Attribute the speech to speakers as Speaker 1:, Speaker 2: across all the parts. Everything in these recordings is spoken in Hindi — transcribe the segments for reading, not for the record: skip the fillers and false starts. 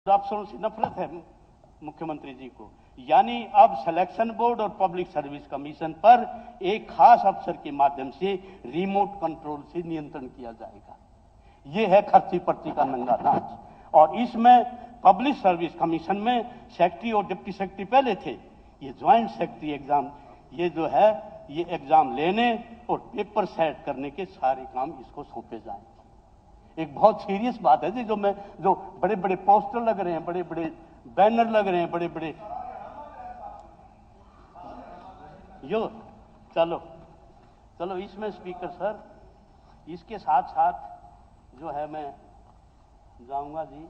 Speaker 1: ऑप्शनों से नफरत है मुख्यमंत्री जी को। यानी अब सिलेक्शन बोर्ड और पब्लिक सर्विस कमीशन पर एक खास अफसर के माध्यम से रिमोट कंट्रोल से नियंत्रण किया जाएगा। ये है खर्ची पर्ची का नंगा नाच। और इसमें पब्लिक सर्विस कमीशन में सेक्रेटरी और डिप्टी सेक्रेटरी पहले थे, ये ज्वाइंट सेक्रेटरी एग्जाम, ये जो है ये एग्जाम लेने और पेपर सेट करने के सारे काम इसको सौंपे जाएंगे। एक बहुत सीरियस बात है जी, जो बड़े बड़े पोस्टर लग रहे हैं, बड़े बड़े बैनर लग रहे हैं, बड़े बड़े यो चलो इसमें स्पीकर सर, इसके साथ साथ जो है मैं जाऊंगा जी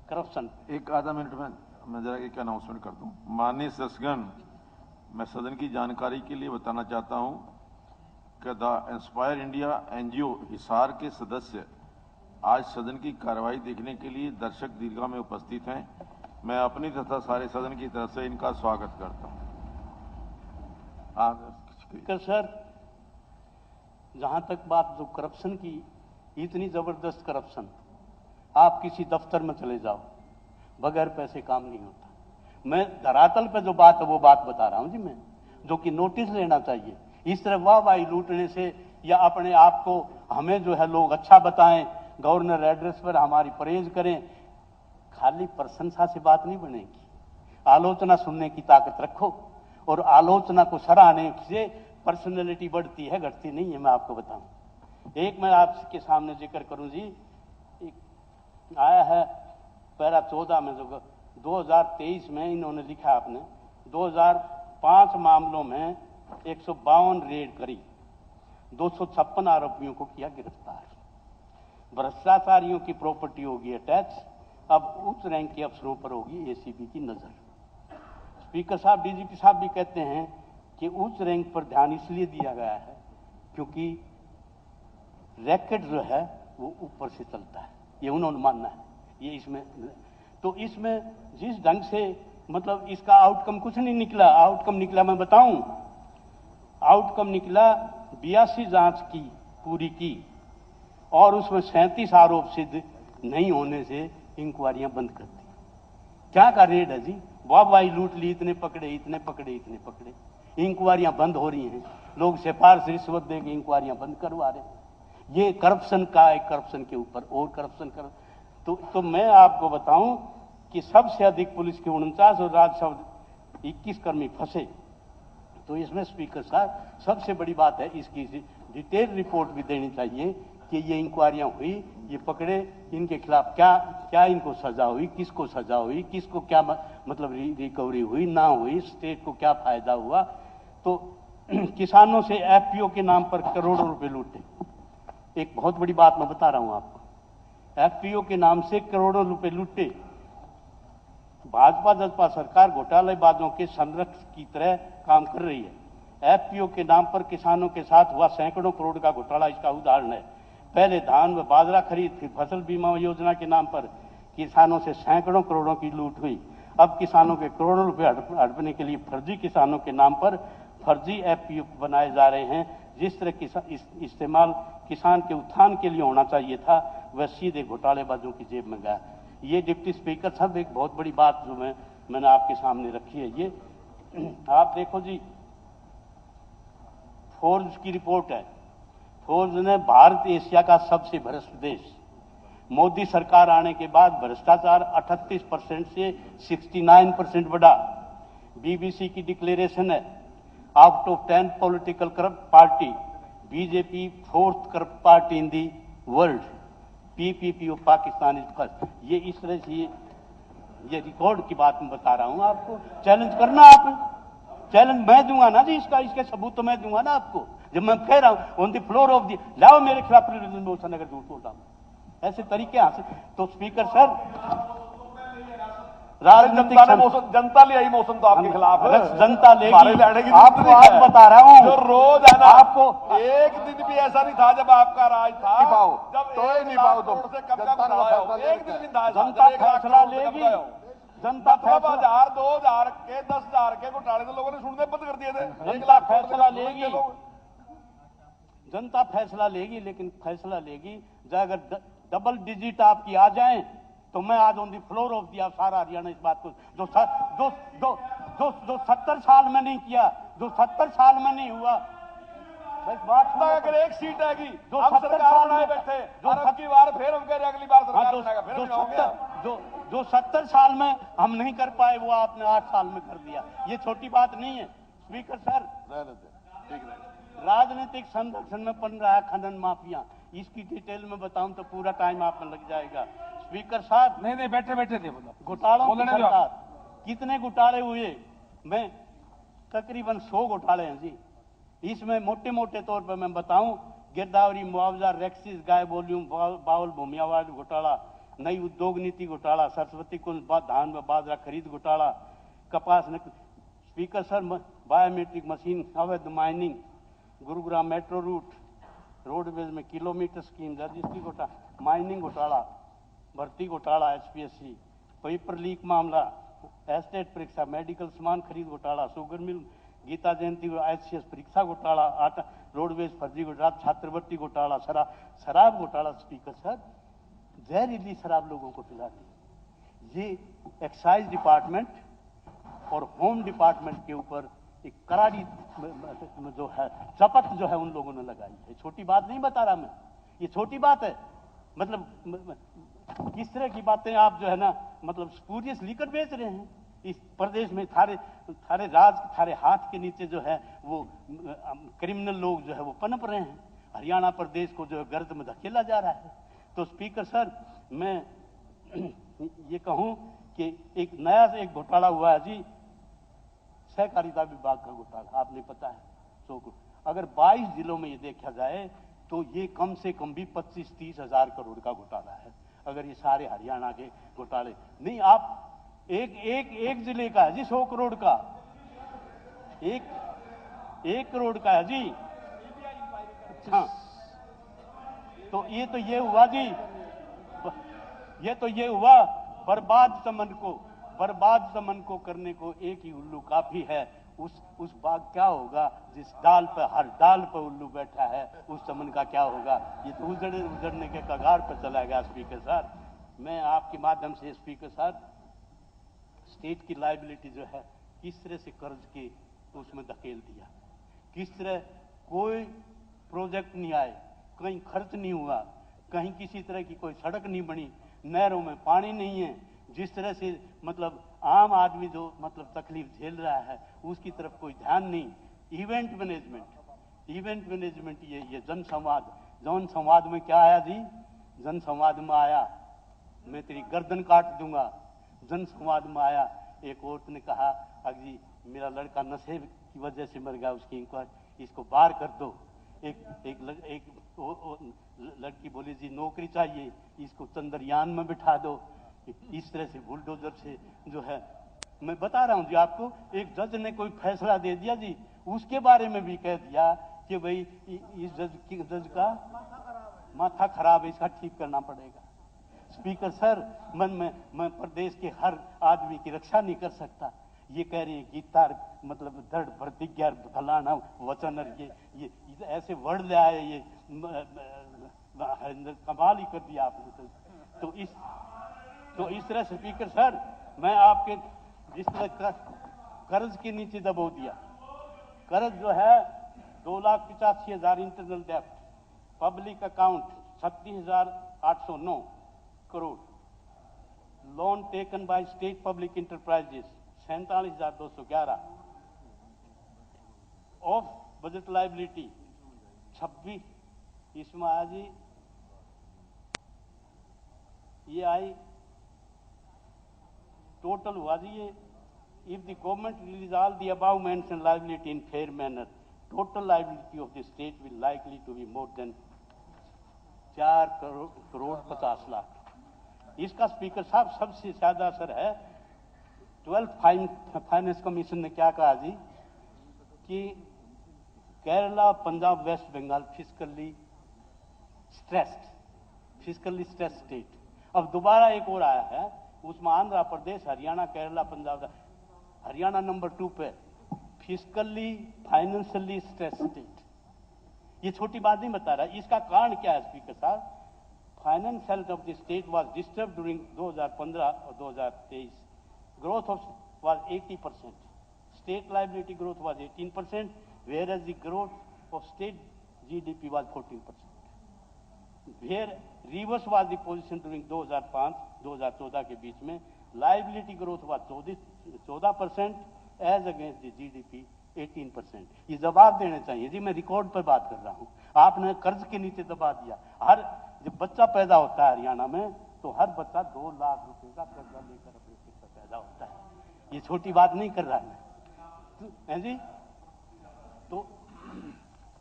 Speaker 1: करप्शन।
Speaker 2: एक आधा मिनट में मैं जरा एक अनाउंसमेंट कर दूं। माननीय सदस्यगण, मैं सदन की जानकारी के लिए बताना चाहता हूं कि the inspire India NGO Hisar के सदस्य आज सदन की कार्रवाई देखने के लिए दर्शक दीर्घा में उपस्थित हैं। मैं अपनी तथा सारे सदन की तरफ से इनका स्वागत करता हूं।
Speaker 1: स्पीकर सर, जहां तक बात जो करप्शन की, इतनी जबरदस्त करप्शन, आप किसी दफ्तर में चले जाओ, बगैर पैसे काम नहीं होता। मैं धरातल पे जो बात है वो बात बता रहा हूं जी, मैं जो कि नोटिस लेना चाहिए। इस तरह वाहवाही लूटने से या अपने आप को हमें जो है लोग अच्छा बताएं, गवर्नर एड्रेस पर हमारी परहेज करें, खाली प्रशंसा से बात नहीं बनेगी। आलोचना सुनने की ताकत रखो, और आलोचना को सराहने से पर्सनैलिटी बढ़ती है, घटती नहीं है। मैं आपको बताऊं, एक मैं आपके सामने जिक्र करूं जी, एक आया है पैरा 14 में, जो 2023 में इन्होंने लिखा आपने, 2005 मामलों में 152 रेड करी, 256 आरोपियों को किया गिरफ्तार। भ्रष्टाचारियों की प्रॉपर्टी होगी अटैच, अब उच्च रैंक के अफसरों पर होगी एसीबी की नजर। स्पीकर साहब, डीजीपी साहब भी कहते हैं कि उच्च रैंक पर ध्यान इसलिए दिया गया है क्योंकि रैकेट जो है वो ऊपर से चलता है, ये उन्होंने मानना है। ये इसमें तो इसमें जिस ढंग से मतलब इसका आउटकम कुछ नहीं निकला। आउटकम निकला मैं बताऊं, आउटकम निकला 82 जांच की पूरी की, और उसमें 37 आरोप सिद्ध नहीं होने से इंक्वायरियां बंद कर दी। क्या का रेड है जी, वाहवाही लूट ली, इतने पकड़े, इतने पकड़े, इतने पकड़े, इंक्वायरियां बंद हो रही हैं। लोग सिफारिश रिश्वत देके इंक्वायरियां बंद करवा रहे। ये करप्शन का एक, करप्शन के ऊपर और करप्शन कर। तो मैं आपको बताऊं कि सबसे अधिक पुलिस के 49 और राजस्व 21 कर्मी फंसे। तो इसमें स्पीकर साहब सबसे बड़ी बात है, इसकी डिटेल रिपोर्ट भी देनी चाहिए कि ये इंक्वायरियां हुई, ये पकड़े, इनके खिलाफ क्या क्या इनको सजा हुई, किसको सजा हुई, किसको क्या मतलब रिकवरी हुई ना हुई, स्टेट को क्या फायदा हुआ। तो किसानों से एफपीओ के नाम पर करोड़ों रुपए लूटे। एक बहुत बड़ी बात मैं बता रहा हूं आपको, एफपीओ के नाम से करोड़ों रुपए लूटे। भाजपा जसपा सरकार घोटालेबाजों के संरक्षक की तरह काम कर रही है। एफपीओ के नाम पर किसानों के साथ हुआ सैकड़ों करोड़ का घोटाला इसका उदाहरण है। पहले धान व बाजरा खरीद, फिर फसल बीमा योजना के नाम पर किसानों से सैकड़ों करोड़ों की लूट हुई। अब किसानों के करोड़ों रुपए हड़पने के लिए फर्जी किसानों के नाम पर फर्जी एफपीओ बनाए जा रहे हैं। जिस तरह इस्तेमाल किसान के उत्थान के लिए होना चाहिए था, वह सीधे घोटालेबाजों की जेब में गया। ये डिप्टी स्पीकर साहब एक बहुत बड़ी बात जो मैंने आपके सामने रखी है। ये आप देखो जी, फोर्ब्स की रिपोर्ट है। फोर्ब्स ने भारत एशिया का सबसे भ्रष्ट देश, मोदी सरकार आने के बाद भ्रष्टाचार 38% से 69% बढ़ा। बीबीसी की डिक्लेरेशन है, out of 10 political corrupt party, BJP 4th corrupt party in the world, PPP of Pakistan is first. ये इस तरह से ये रिकॉर्ड की बात मैं बता रहा हूं आपको। चैलेंज करना, आप चैलेंज मैं दूंगा ना जी, इसके सबूत तो मैं दूंगा ना आपको। जब मैं कह रहा हूं on the floor of the, लाओ मेरे खिलाफ मोशन अगर झूठ बोलता हूं, ऐसे तरीके हासिल। तो स्पीकर सर, राजनीतिक
Speaker 3: जनता ले आई मौसम तो आपके खिलाफ है।
Speaker 1: जनता लेगी, आपको आज बता रहा हूं,
Speaker 3: जो रोज है ना,
Speaker 1: आपको
Speaker 3: एक दिन भी ऐसा नहीं था जब आपका राज था, जब
Speaker 2: तो नहीं पाओ तो
Speaker 3: एक दिन भी था।
Speaker 1: जनता फैसला लेगी, जनता फैसला
Speaker 3: 1000, 2000 के 10,000 के घोटाले तो लोगों ने सुनने बंद कर दिए थे।
Speaker 1: जनता फैसला लेगी, जनता फैसला लेगी, लेकिन फैसला लेगी अगर डबल डिजिट आपकी आ जाए तो मैं आज ऑन दी फ्लोर ऑफ दिया सारा हरियाणा इस बात को जो 70 साल में नहीं किया, जो 70 साल में नहीं हुआ। बस बात
Speaker 3: अगर एक सीट आएगी
Speaker 1: जो
Speaker 3: हम
Speaker 1: 70
Speaker 3: सरकार
Speaker 1: साल
Speaker 3: में
Speaker 1: में
Speaker 3: बैठे
Speaker 1: जो
Speaker 3: और अब की बार फिर हम कह रहे हैं अगली बार सरकार
Speaker 1: जो
Speaker 3: बनाएगा, फिर हम जाओगे।
Speaker 1: 70 साल में हम नहीं कर पाए वो आपने 8 साल में कर दिया। ये छोटी बात नहीं है स्पीकर सर।
Speaker 3: ठीक है,
Speaker 1: राजनीतिक संरक्षण में बन रहा है खनन माफिया, इसकी डिटेल में बताऊं तो पूरा टाइम आप में लग जाएगा। स्पीकर साहब
Speaker 4: नहीं बैठे बैठे थे बोलो।
Speaker 1: घोटालों की
Speaker 4: बोलने दो।
Speaker 1: सरकार, कितने घोटाले हुए? मैं तकरीबन 100 घोटाले हैं जी। इसमें मोटे मोटे तौर पर मैं बताऊं, गिरदावरी मुआवजा, रेक्सिस गाय वॉल्यूम, बाउल भूमि अवार्ड घोटाला, नई उद्योग नीति घोटाला, सरस्वती कुंज धान व बाजरा खरीद घोटाला, कपास स्पीकर सर बायोमेट्रिक मशीन, अवैध mining, Gurugram metro route, roadways में किलोमीटर स्कीम, रजिस्ट्री घोटाला, माइनिंग घोटाला, भर्ती घोटाला, एचपीएससी, पेपर लीक मामला, एस्टेट परीक्षा, मेडिकल सामान खरीद घोटाला, sugar mill, Gita Jayanti HCS परीक्षा घोटाला, आटा रोडवेज फर्जी घोटाला, छात्रवृत्ति घोटाला, शराब घोटाला। स्पीकर सर जहरीली शराब लोगों को पिला दी। ये एक्साइज डिपार्टमेंट और होम डिपार्टमेंट के ऊपर एक करारी जो है शपथ जो है उन लोगों ने लगाई है। छोटी बात नहीं बता रहा मैं, ये छोटी बात है। मतलब किस तरह की बातें आप जो है ना मतलब स्पूरियस लीकर बेच रहे हैं इस प्रदेश में। थारे राज थारे हाथ के नीचे जो है वो क्रिमिनल लोग जो है वो पनप रहे हैं। हरियाणा प्रदेश को जो है गर्द में धकेला जा रहा है। तो स्पीकर सर मैं ये कहूं कि एक नया से एक घोटाला हुआ है जी, सहकारिता विभाग का घोटाला, आपने पता है। तो अगर 22 जिलों में ये देखा जाए तो ये कम से कम भी 25-30 हजार करोड़ का घोटाला है। अगर ये सारे हरियाणा के घोटाले नहीं, आप एक जिले का है जी 100 करोड़ का, एक करोड़ का है जी। हाँ, तो ये हुआ जी, ये हुआ बर्बाद समन को करने को एक ही उल्लू काफी है। उस बाग क्या होगा जिस डाल पर हर डाल पर उल्लू बैठा है, उस समन का क्या होगा? ये तो उजड़ने के कगार पर चला गया। स्पीकर सर मैं आपके माध्यम से स्पीकर सर स्टेट की लायबिलिटी जो है किस तरह से कर्ज के तो उसमें धकेल दिया, किस तरह कोई प्रोजेक्ट नहीं आए, कहीं खर्च नहीं हुआ, कहीं किसी तरह की कोई सड़क नहीं बनी, नहरों में पानी नहीं है। जिस तरह से मतलब आम आदमी जो मतलब तकलीफ झेल रहा है उसकी तरफ कोई ध्यान नहीं। इवेंट मैनेजमेंट ये जन संवाद में क्या आया जी? जन संवाद में आया मैं तेरी गर्दन काट दूंगा। जन संवाद में आया एक औरत ने कहा अजी मेरा लड़का नशे की वजह से मर गया, उसकी इंक्वायरी, इसको बाहर कर दो। एक लड़की बोली जी नौकरी चाहिए, इसको चंद्रयान में बिठा दो। इस तरह से बुलडोजर से जो है मैं बता रहा हूं जी आपको। एक जज ने कोई फैसला दे दिया जी, उसके बारे में भी कह दिया कि भाई इस जज का माथा खराब है, इसका ठीक करना पड़ेगा। स्पीकर सर मैं प्रदेश के हर आदमी की रक्षा नहीं कर सकता। ये कह रही है गीता मतलब दृढ़ प्रतिज्ञा फलाना वचन, ये ऐसे वर्ड ले आए, ये कमाल ही कर दिया आपने। तो इस तरह स्पीकर सर मैं आपके जिस तरह कर्ज के नीचे दबो दिया, कर्ज जो है 2,85,000 इंटरनल डेप्ट, public account 36,809 crore, loan taken by state public enterprises 47,211, off budget liability 26, इसमें आया जी ये आई टोटल हुआ जी ये if the government release all the above mentioned liability in fair manner, total liability of the state will likely to be more than 4 crore 50 lakh. इसका स्पीकर साहब सबसे ज्यादा असर है 12th फाइनेंस कमीशन ने क्या कहा जी कि Kerala, Punjab, West Bengal physically stressed state. अब दोबारा एक और आया है, उसमें आंध्र प्रदेश, हरियाणा, केरला, पंजाब, हरियाणा नंबर 2 पे फिजिकली फाइनेंशियली स्ट्रेस्ड स्टेट। ये छोटी बात नहीं बता रहा। इसका कारण क्या है स्पीकर साहब? Finance health of the state was disturb during 2015 और 2023. Growth was 80%. State liability growth was 18%, whereas the growth of state GDP was 14%. Where reverse was the position during 2005-2014 के बीच में liability growth was 14% as against the GDP 18%. ये जवाब देने चाहिए जी, मैं रिकॉर्ड पर बात कर रहा हूँ. आपने कर्ज के नीचे दबा दिया. हर जब बच्चा पैदा होता है हरियाणा में तो हर बच्चा 2 लाख रुपए का कर्जा लेकर अपने सिर पर पैदा होता है. ये छोटी बात नहीं कर रहा है जी.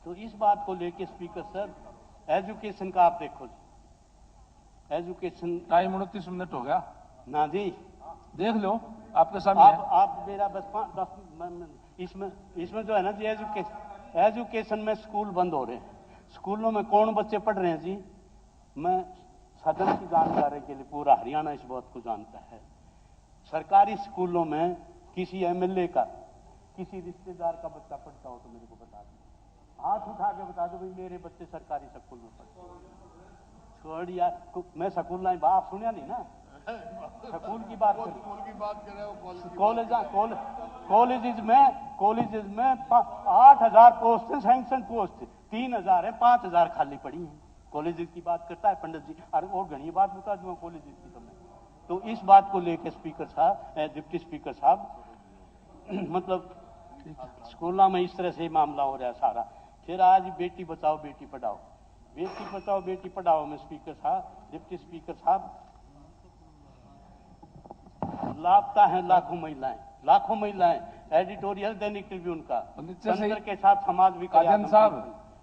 Speaker 1: तो इस बात को लेके स्पीकर सर, एजुकेशन का आप देखो जी, एजुकेशन
Speaker 4: टाइम 29 मिनट हो गया
Speaker 1: ना जी,
Speaker 4: देख लो आपके सामने.
Speaker 1: आप मेरा बस 10 इसमें जो है ना जी, एजुकेशन में स्कूल बंद हो रहे हैं. स्कूलों में कौन बच्चे पढ़ रहे हैं जी? मैं सदन की जानकारी के लिए, पूरा हरियाणा इस बात को जानता है. सरकारी स्कूलों में किसी एमएलए का, किसी रिश्तेदार का बच्चा पढ़ता हो तो मेरे को बता दो, हाथ उठा के बता दो भाई मेरे बच्चे सरकारी स्कूल में पढ़ते. छोड़ यार, मैं स्कूल नहीं, आप सुनिया नहीं ना, स्कूल की बात कर रहे हो. कॉलेजेस में 8,000 पोस्ट है, सैंक्शन पोस्ट 3,000 है, 5,000 खाली पड़ी हैं. कॉलेजेस की बात करता है पंडित जी, और घनी बात बता दूंगा कॉलेजेस की तो मैं. तो इस बात को लेकर स्पीकर साहब, डिप्टी स्पीकर साहब, मतलब स्कूलों में इस तरह से मामला हो रहा है सारा. फिर आज बेटी बचाओ बेटी पढ़ाओ, बेटी बचाओ बेटी पढ़ाओ में स्पीकर साहब, डिप्टी स्पीकर साहब, लापता है लाखों महिलाएं. एडिटोरियल दैनिक ट्रिब्यून का तंत्र के साथ समाज विकास.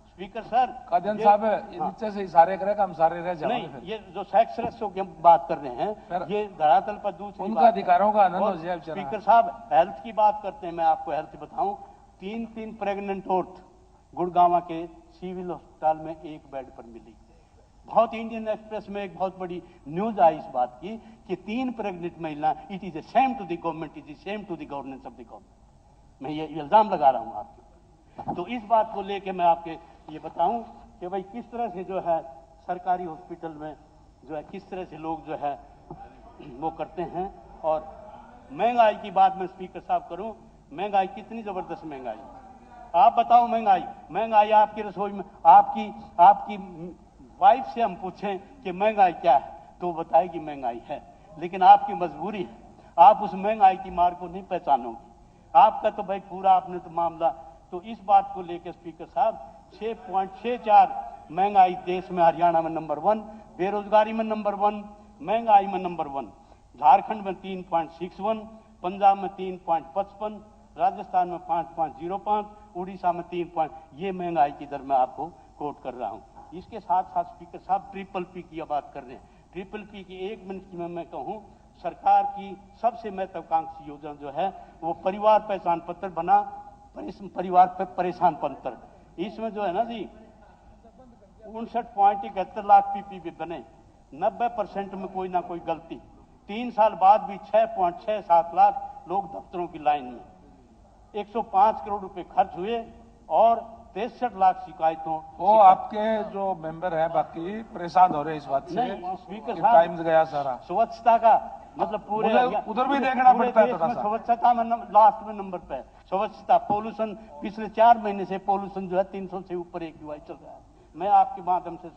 Speaker 1: स्पीकर सर,
Speaker 4: कादियान साहब नीचे से इशारे करेगा, हम सारे रह जाएंगे.
Speaker 1: नहीं, ये जो सेक्स रेशो की हम बात कर रहे हैं, ये धरातल पर दूसरी
Speaker 4: उनका अधिकारों का आनंद हो जाए.
Speaker 1: स्पीकर साहब, हेल्थ की बात करते हैं, मैं आपको हेल्थ बताऊं. 3 प्रेग्नेंट औरत गुड़गांव के सिविल अस्पताल में एक बेड पर मिली. बहुत इंडियन एक्सप्रेस में एक बहुत बड़ी न्यूज आई इस बात की कि 3 प्रेग्नेंट महिला. It is a shame to the government, it is shame to the governance of the government. मैं ये इल्जाम लगा रहा हूं आपके. तो इस बात को लेके मैं आपके ये बताऊं कि भाई किस तरह से जो है सरकारी हॉस्पिटल में जो है किस तरह से लोग जो है वो करते हैं. और महंगाई की बात मैं स्पीकर साहब करूं, महंगाई कितनी जबरदस्त महंगाई. आप बताओ, महंगाई आपकी रसोई में, आपकी वाइफ से हम पूछें कि महंगाई क्या है तो बताएगी महंगाई है, लेकिन आपकी मजबूरी है, आप उस महंगाई की मार को नहीं पहचानोगे. आपका तो भाई पूरा आपने तो मामला. तो इस बात को लेकर स्पीकर साहब, 6.64 महंगाई देश में, हरियाणा में नंबर 1, बेरोजगारी में नंबर 1, महंगाई में नंबर 1. झारखंड में 3.61, पंजाब में 3.55, राजस्थान में 5.05, उड़ीसा में 3. ये महंगाई की दर मैं आपको कोट कर रहा हूं. इसके साथ साथ स्पीकर साहब ट्रिपल पी की बात कर रहे हैं. ट्रिपल पी की 1 मिनट की मैं कहूं, सरकार की सबसे महत्वाकांक्षी योजना जो है वो परिवार पहचान पत्र बना, परिवार परेशान पत्र. इसमें जो है ना जी 59.71 लाख पीपीपी बने, 90% में कोई ना कोई गलती. 3 साल बाद भी 6.67 लाख लोग दफ्तरों की लाइन में. 105 करोड़ रुपए खर्च हुए और 63 लाख शिकायतों.
Speaker 4: वो आपके जो मेंबर हैं बाकी परेशान हो रहे हैं इस बात से.
Speaker 1: नहीं स्पीकर साहब,
Speaker 4: टाइम गया सारा.
Speaker 1: स्वच्छता का मतलब पूरे
Speaker 4: उधर भी देखना पड़ता है थोड़ा सा.
Speaker 1: स्वच्छता में लास्ट में नंबर पे है स्वच्छता. पोल्यूशन पिछले 4 महीने से पोल्यूशन जो है 300 से ऊपर AQI चल रहा है. मैं आपके माध्यम से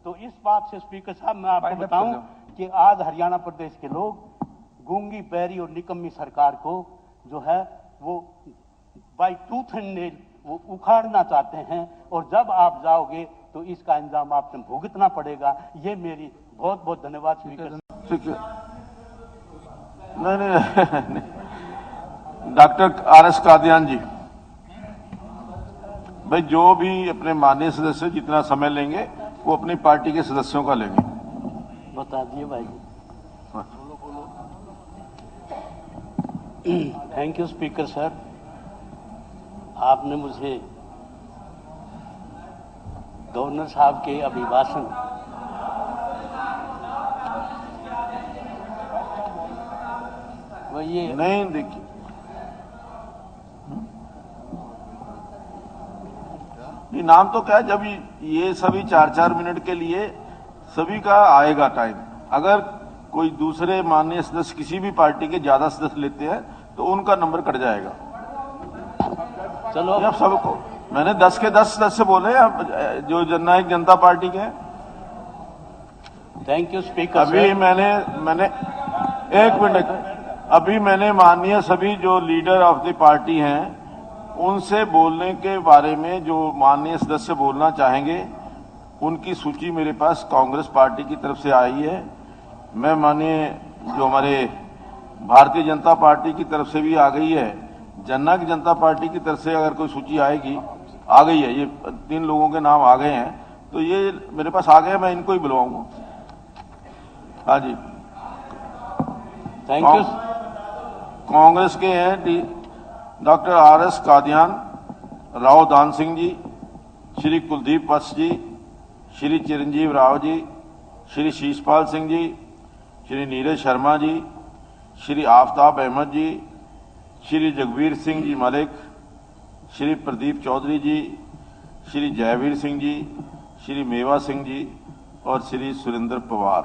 Speaker 1: तो इस बात से स्पीकर साहब मैं आपको बताऊं कि आज हरियाणा प्रदेश के लोग गूंगी, बहरी और निकम्मी सरकार को जो है वो बाई टूथ एंड नेल वो उखाड़ना चाहते हैं. और जब आप जाओगे तो इसका इंजाम आपने भुगतना पड़ेगा. ये मेरी बहुत बहुत धन्यवाद स्पीकर.
Speaker 2: ठीक है. नहीं डॉक्टर RS कादियान जी, भाई जो भी अपने माननीय सदस्य जितना समय लेंगे वो अपनी पार्टी के सदस्यों का लेंगे.
Speaker 1: बता दिए भाई. Thank you speaker sir. आपने मुझे गवर्नर साहब के अभिभाषण ये
Speaker 2: नहीं देखिए, नाम तो क्या है, जब ये सभी 4-4 मिनट के लिए सभी का आएगा टाइम। अगर कोई दूसरे माननीय सदस्य किसी भी पार्टी के ज्यादा सदस्य लेते हैं तो उनका नंबर कट जाएगा।
Speaker 1: चलो
Speaker 2: अब सबको मैंने 10 के 10 सदस्य बोले अब जो जननायक जनता पार्टी के हैं।
Speaker 1: थैंक यू स्पीकर
Speaker 2: अभी मैंने एक मिनट, अभी मैंने माननीय सभी जो लीडर ऑफ द पार्टी हैं उनसे बोलने के बारे में जो माननीय सदस्य बोलना चाहेंगे उनकी सूची मेरे पास कांग्रेस पार्टी की तरफ से आई है। मैं माननीय जो हमारे भारतीय जनता पार्टी की तरफ से भी आ गई है, जननायक जनता पार्टी की तरफ से अगर कोई सूची आएगी, आ गई है, ये 3 लोगों के नाम आ गए हैं, तो ये मेरे पास आ गए, मैं इनको ही बुलवाऊंगा। हाँ जी,
Speaker 1: थैंक यू।
Speaker 2: कांग्रेस के हैं डॉक्टर RS कादियान, राव दान सिंह जी, श्री कुलदीप वत्स जी, श्री चिरंजीव राव जी, श्री शीशपाल सिंह जी, श्री नीरज शर्मा जी, श्री आफ्ताब अहमद जी, श्री जगबीर सिंह जी मलिक, श्री प्रदीप चौधरी जी, श्री जयवीर सिंह जी, श्री मेवा सिंह जी और श्री सुरेंद्र पवार।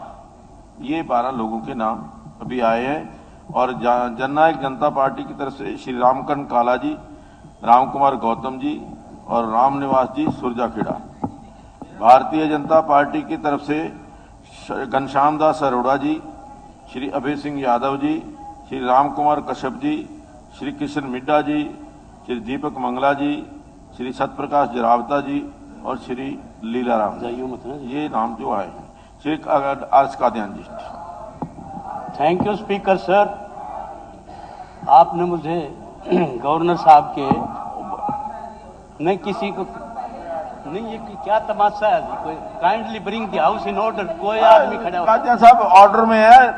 Speaker 2: ये 12 लोगों के नाम अभी आए हैं। और जननायक जनता पार्टी की तरफ से श्री रामकरण काला जी, राम कुमार गौतम जी और रामनिवास जी सुरजाखेड़ा। भारतीय जनता पार्टी की तरफ से घनश्याम दास अरोड़ा जी, श्री अभय सिंह यादव जी, श्री राम कुमार कश्यप जी, श्री किशन मिड्डा जी, श्री दीपक मंगला जी, श्री सत्यप्रकाश जरावता जी और श्री लीलाराम जी। ये नाम जो आए हैं। Shri RS Kadian ji.
Speaker 1: Thank you speaker sir. आपने मुझे गवर्नर साहब के नहीं किसी को नहीं, ये क्या तमाशा है? कोई kindly bring the house in order. कोई आदमी खड़ा हो।
Speaker 2: कादियान साहब ऑर्डर में है,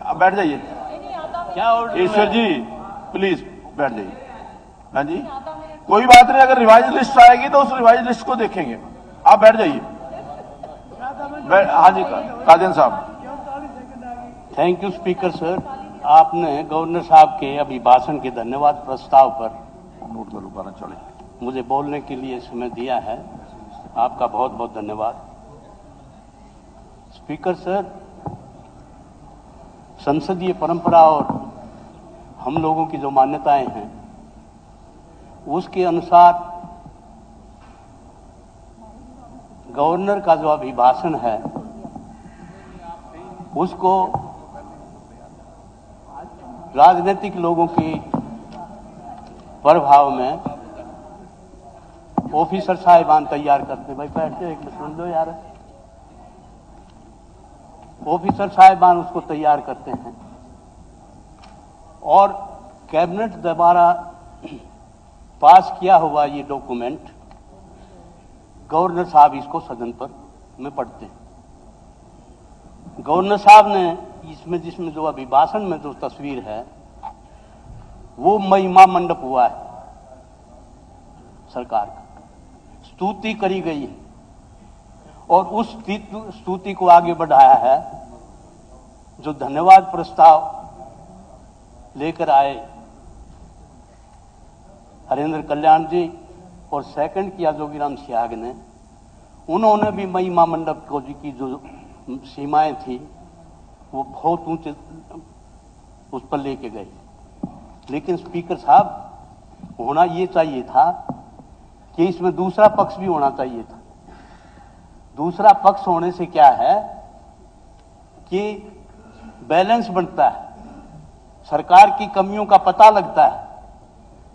Speaker 2: आप बैठ जाइए।
Speaker 1: क्या ऑर्डर?
Speaker 2: ईश्वर जी प्लीज बैठ जाइए। हाँ जी, कोई बात नहीं, अगर रिवाइज लिस्ट आएगी तो उस रिवाइज लिस्ट को देखेंगे। आप बैठ जाइए। हाँ जी कादियान साहब।
Speaker 1: Thank you speaker sir. आपने गवर्नर साहब के अभिभाषण के धन्यवाद प्रस्ताव पर
Speaker 2: नोट करो 12:40
Speaker 1: मुझे बोलने के लिए समय दिया है। आपका बहुत बहुत धन्यवाद। स्पीकर सर, संसदीय परंपरा और हम लोगों की जो मान्यताएं हैं उसके अनुसार गवर्नर का जो अभिभाषण है उसको राजनीतिक लोगों के प्रभाव में ऑफिसर साहिबान तैयार करते। भाई बैठते, एक सुन लो यार। ऑफिसर साहिबान उसको तैयार करते हैं और कैबिनेट द्वारा पास किया हुआ ये डॉक्यूमेंट गवर्नर साहब इसको सदन पर में पढ़ते हैं। गवर्नर साहब ने इसमें जिसमें जो अभिभाषण में जो तस्वीर है वो महिमा मंडप हुआ है, सरकार का स्तुति करी गई है और उस स्तुति को आगे बढ़ाया है जो धन्यवाद प्रस्ताव लेकर आए हरेंद्र कल्याण जी और सेकंड किया जोगीराम सियाग ने। उन्होंने भी महिमा मंडप को की जो सीमाएं थी वो बहुत ऊंचे उस पर लेके गए। लेकिन स्पीकर साहब, होना ये चाहिए था कि इसमें दूसरा पक्ष भी होना चाहिए था। दूसरा पक्ष होने से क्या है कि बैलेंस बनता है, सरकार की कमियों का पता लगता है,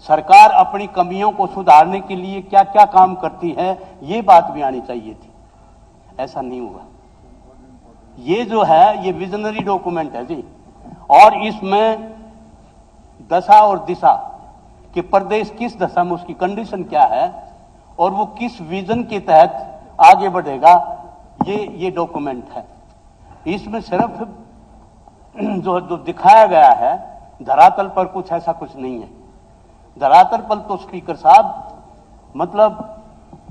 Speaker 1: सरकार अपनी कमियों को सुधारने के लिए क्या क्या काम करती है ये बात भी आनी चाहिए थी। ऐसा नहीं हुआ। ये जो है ये विजनरी डॉक्यूमेंट है जी, और इसमें दशा और दिशा कि प्रदेश किस दशा में, उसकी कंडीशन क्या है और वो किस विजन के तहत आगे बढ़ेगा, ये डॉक्यूमेंट है। इसमें सिर्फ जो दिखाया गया है धरातल पर कुछ ऐसा कुछ नहीं है। धरातल पर तो स्पीकर साहब मतलब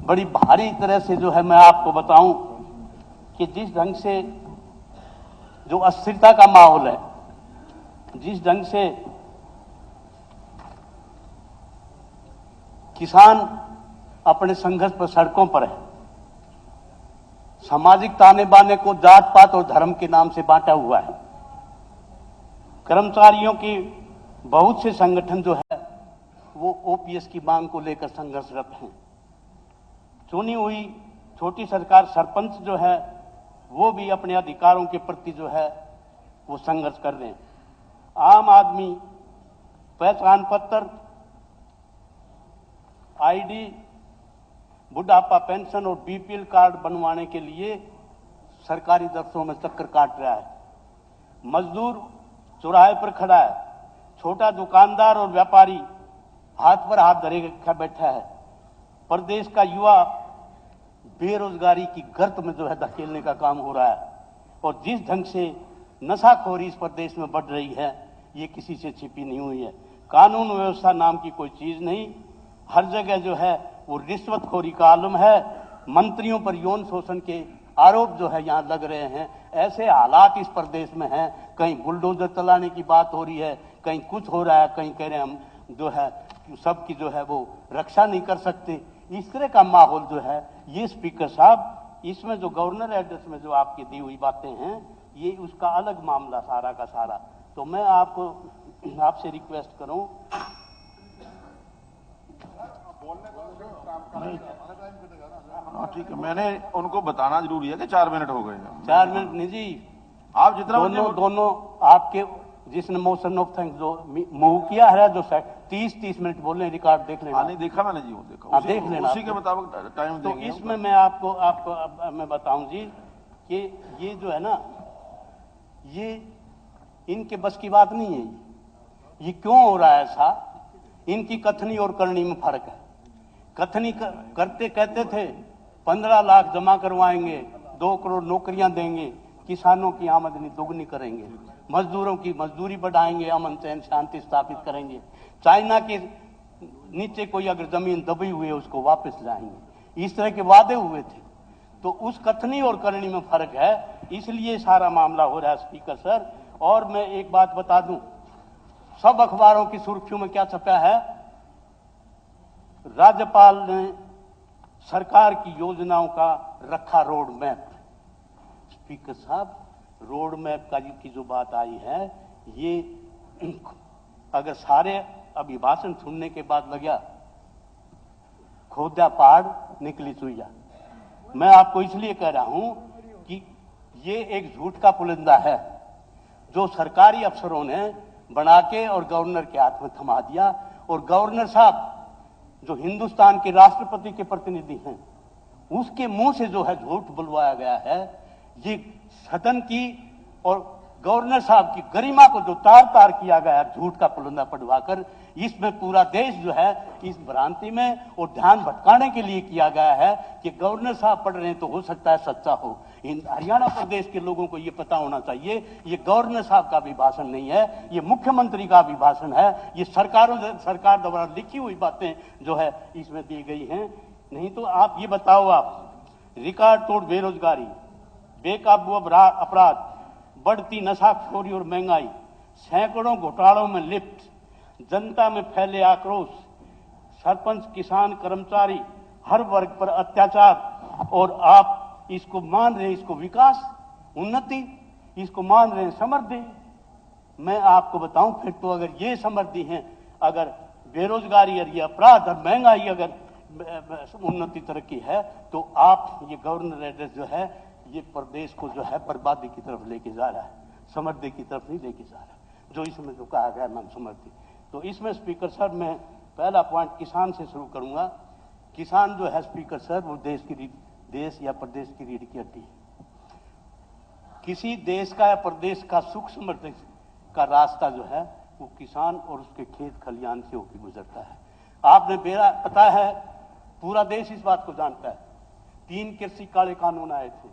Speaker 1: बड़ी भारी तरह से जो है, मैं आपको बताऊं कि जिस ढंग से जो अस्थिरता का माहौल है, जिस ढंग से किसान अपने संघर्ष पर सड़कों पर है, सामाजिक ताने बाने को जात पात और धर्म के नाम से बांटा हुआ है। कर्मचारियों की बहुत से संगठन जो है वो ओपीएस की मांग को लेकर संघर्षरत हैं। चुनी हुई छोटी सरकार सरपंच जो है वो भी अपने अधिकारों के प्रति जो है वो संघर्ष कर रहे हैं। आम आदमी पहचान पत्र, आईडी, बुढ़ापा पेंशन और बीपीएल कार्ड बनवाने के लिए सरकारी दफ्तरों में चक्कर काट रहा है। मजदूर चौराहे पर खड़ा है। छोटा दुकानदार और व्यापारी हाथ पर हाथ धरे बैठा है। प्रदेश का युवा बेरोजगारी की गर्त में जो है धकेलने का काम हो रहा है। और जिस ढंग से नशाखोरी इस प्रदेश में बढ़ रही है ये किसी से छिपी नहीं हुई है। कानून व्यवस्था नाम की कोई चीज नहीं। हर जगह जो है वो रिश्वतखोरी का आलम है। मंत्रियों पर यौन शोषण के आरोप जो है यहाँ लग रहे हैं। ऐसे हालात इस प्रदेश में हैं, कहीं बुलडोजर चलाने की बात हो रही है, कहीं कुछ हो रहा है, कहीं कह रहे हैं हम जो है सबकी जो है वो रक्षा नहीं कर सकते। इस तरह का माहौल जो है ये स्पीकर साहब, इसमें जो गवर्नर एड्रेस में जो आपकी दी हुई बातें हैं ये उसका अलग मामला सारा का सारा। तो मैं आपसे रिक्वेस्ट करूं,
Speaker 2: ठीक है, मैंने उनको बताना जरूरी है कि 4 मिनट हो गए।
Speaker 1: 4 मिनट नहीं जी,
Speaker 2: आप जितना
Speaker 1: दोनों आपके जिसने मोशन ऑफ थैंक्स जो मूव किया है जो 30 मिनट बोलने रिकॉर्ड देख लेना।
Speaker 2: नहीं देखा मैंने जी, वो देखा,
Speaker 1: देख लेना
Speaker 2: उसी के मुताबिक टाइम
Speaker 1: तो
Speaker 2: देंगे।
Speaker 1: इसमें मैं आपको मैं बताऊं जी कि ये जो है ना ये इनके बस की बात नहीं है। ये क्यों हो रहा है ऐसा? इनकी कथनी और करनी में फर्क है। कथनी करते कहते थे 15 लाख जमा करवाएंगे, 2 करोड़ नौकरियां देंगे, किसानों की आमदनी दोगुनी करेंगे, मजदूरों की मजदूरी बढ़ाएंगे, अमन चैन शांति स्थापित करेंगे, चाइना के नीचे कोई अगर जमीन दबी हुई है उसको वापस लाएंगे। इस तरह के वादे हुए थे। तो उस कथनी और करनी में फर्क है, इसलिए सारा मामला हो रहा है स्पीकर सर। और मैं एक बात बता दूं, सब अखबारों की सुर्खियों में क्या छपा है? राज्यपाल ने सरकार की योजनाओं का रखा रोड मैप। स्पीकर साहब, रोड मैप का की जो बात आई है ये अगर सारे अभिभाषण सुनने के बाद लगा खोदा पहाड़ निकली चुईया। मैं आपको इसलिए कह रहा हूं कि ये एक झूठ का पुलिंदा है जो सरकारी अफसरों ने बना के और गवर्नर के हाथ में थमा दिया। और गवर्नर साहब जो हिंदुस्तान के राष्ट्रपति के प्रतिनिधि हैं उसके मुंह से जो है झूठ बुलवाया गया है। ये सदन की और गवर्नर साहब की गरिमा को जो तार तार किया गया झूठ का पुलिंदा पढ़वाकर, इसमें पूरा देश जो है इस भ्रांति में और ध्यान भटकाने के लिए किया गया है कि गवर्नर साहब पढ़ रहे हैं तो हो सकता है सच्चा हो। हरियाणा प्रदेश के लोगों को यह पता होना चाहिए ये गवर्नर साहब का भी भाषण नहीं है, ये मुख्यमंत्री का भी भाषण है। ये सरकार द्वारा लिखी हुई बातें जो है इसमें दी गई हैं। नहीं तो आप ये बताओ, आप रिकॉर्ड तोड़ बेरोजगारी, बेकाबू अपराध, बढ़ती नशाखोरी और महंगाई, सैकड़ों घोटालों में लिप्त, जनता में फैले आक्रोश, सरपंच, किसान, कर्मचारी, हर वर्ग पर अत्याचार, और आप इसको मान रहे हैं इसको विकास, उन्नति, इसको मान रहे हैं समृद्धि। मैं आपको बताऊं फिर तो अगर ये समृद्धि है, अगर बेरोजगारी और ये अपराध और महंगाई अगर उन्नति तरक्की है तो आप ये गवर्नर एड्रेस जो है ये प्रदेश को जो है बर्बादी की तरफ लेके जा रहा है, समृद्धि की तरफ नहीं लेके जा रहा जो इसमें जो कहा गया नाम समृद्धि। तो इसमें स्पीकर सर मैं पहला पॉइंट किसान से शुरू करूंगा। किसान जो है स्पीकर सर वो देश या प्रदेश की रीढ़ की हड्डी है। किसी देश का या प्रदेश का सुख समृद्धि का रास्ता जो है वो किसान और उसके खेत खलियान से होकर गुजरता है। आपने मेरा पता है, पूरा देश इस बात को जानता है, 3 कृषि काले कानून आए थे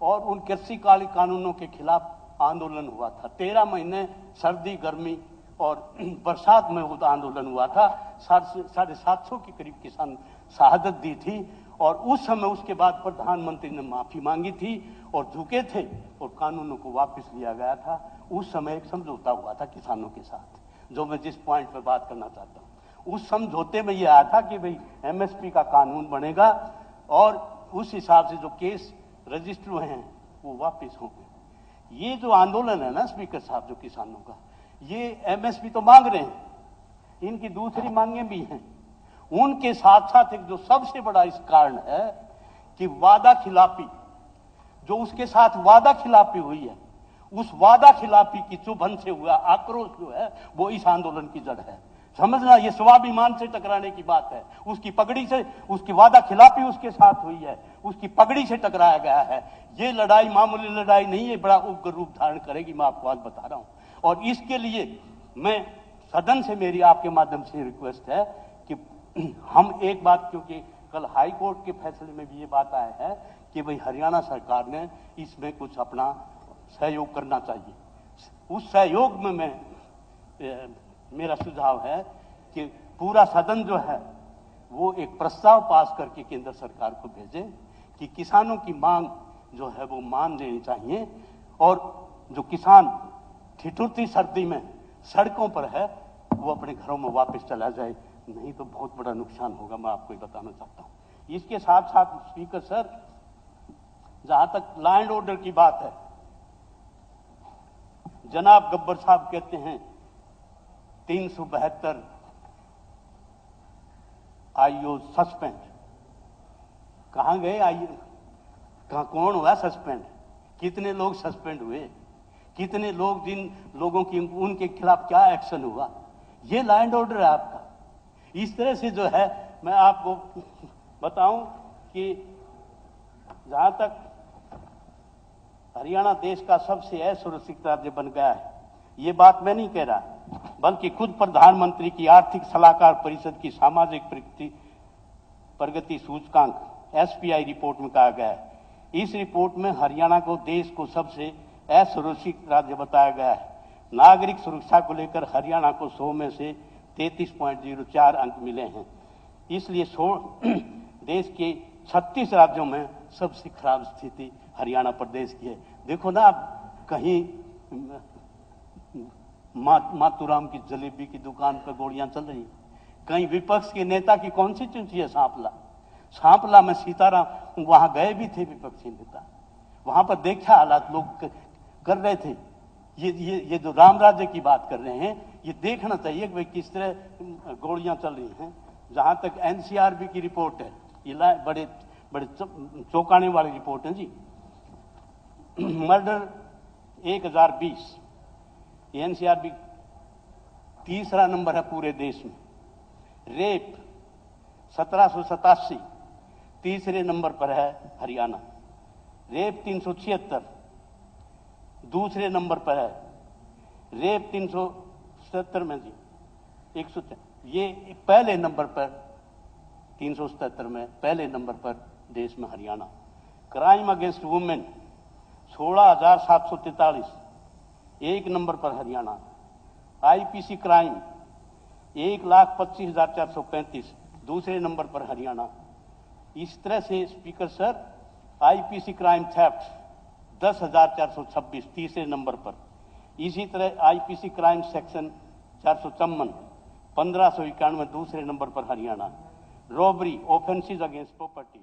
Speaker 1: और उन कृषि काले कानूनों के खिलाफ आंदोलन हुआ था। 13 महीने सर्दी गर्मी और बरसात में वो आंदोलन हुआ था। 750 के करीब किसान शहादत दी थी और उस समय उसके बाद प्रधानमंत्री ने माफी मांगी थी और झुके थे और कानूनों को वापस लिया गया था। उस समय एक समझौता हुआ था किसानों के साथ, जो मैं जिस पॉइंट पे बात करना चाहता हूं। उस समझौते में यह आया था कि भाई एमएसपी का कानून बनेगा और उस हिसाब से जो केस रजिस्टर हुए हैं वो वापस होंगे। ये जो आंदोलन है ना स्पीकर साहब, जो किसानों का, ये एमएसपी तो मांग रहे हैं, इनकी दूसरी मांगें भी हैं। उनके साथ साथ एक जो सबसे बड़ा इस कारण है कि वादा खिलाफी, जो उसके साथ वादा खिलाफी हुई है, उस वादा खिलाफी की चुभन से हुआ आक्रोश जो है वो इस आंदोलन की जड़ है। समझना, ये स्वाभिमान से टकराने की बात है। उसकी पगड़ी से, उसकी वादा खिलाफी उसके साथ हुई है, उसकी पगड़ी से टकराया गया है। ये लड़ाई मामूली लड़ाई नहीं है, बड़ा उग्र रूप धारण करेगी, मैं आपको आज बता रहा हूं। और इसके लिए मैं सदन से, मेरी आपके माध्यम से रिक्वेस्ट है कि हम एक बात, क्योंकि कल हाई कोर्ट के फैसले में भी ये बात आया है कि भाई हरियाणा सरकार ने इसमें कुछ अपना सहयोग करना चाहिए। उस सहयोग में मेरा सुझाव है कि पूरा सदन जो है वो एक प्रस्ताव पास करके केंद्र सरकार को भेजे कि किसानों की मांग जो है वो मान लेनी चाहिए, और जो किसान ठिठुरती सर्दी में सड़कों पर है वो अपने घरों में वापस चला जाए, नहीं तो बहुत बड़ा नुकसान होगा। मैं आपको ये बताना चाहता हूं। इसके साथ साथ स्पीकर सर, जहां तक लॉ एंड ऑर्डर की बात है, जनाब गब्बर साहब कहते हैं 372 आईओ सस्पेंड। कहां गए आईओ? कौन हुआ सस्पेंड? कितने लोग सस्पेंड हुए? कितने लोग, जिन लोगों की उनके खिलाफ क्या एक्शन हुआ? ये लॉ एंड ऑर्डर है आपका। इस तरह से जो है, मैं आपको बताऊं कि जहां तक हरियाणा देश का सबसे असुरक्षित राज्य बन गया है, ये बात मैं नहीं कह रहा, बल्कि खुद प्रधानमंत्री की आर्थिक सलाहकार परिषद की सामाजिक प्रगति सूचकांक एसपीआई रिपोर्ट में कहा गया है। इस रिपोर्ट में हरियाणा को देश को सबसे असुरक्षित राज्य बताया गया है। नागरिक सुरक्षा को लेकर हरियाणा को 100 में से 33.04 अंक मिले हैं। इसलिए देश के 36 राज्यों में सबसे खराब स्थिति हरियाणा प्रदेश की है। देखो ना, आप कहीं मातूराम की जलेबी की दुकान पर गोलियां चल रही, कहीं विपक्ष के नेता की कॉन्स्टिट्यूंसी है सांपला में सीताराम वहां गए भी थे विपक्षी नेता, वहां पर देखा हालात लोग कर रहे थे। ये जो राम राज्य की बात कर रहे हैं, ये देखना चाहिए कि भाई किस तरह गोलियां चल रही हैं। जहां तक एनसीआरबी की रिपोर्ट है, ये बड़े बड़े चौंकाने वाली रिपोर्ट है जी। मर्डर 1020, एनसीआरबी तीसरा नंबर है पूरे देश में। रेप 1787, तीसरे नंबर पर है हरियाणा। रेप 376, दूसरे नंबर पर है। रेप 377 में जी 100, ये पहले नंबर पर 377 में पहले नंबर पर देश में हरियाणा। क्राइम अगेंस्ट वुमेन 16,743, एक नंबर पर हरियाणा। आईपीसी क्राइम 1,25,435, दूसरे नंबर पर हरियाणा। इस तरह से speaker sir, IPC crime theft 10,426, तीसरे नंबर पर। इसी तरह आईपीसी क्राइम सेक्शन 454 1591, दूसरे नंबर पर Haryana. Robbery offences against property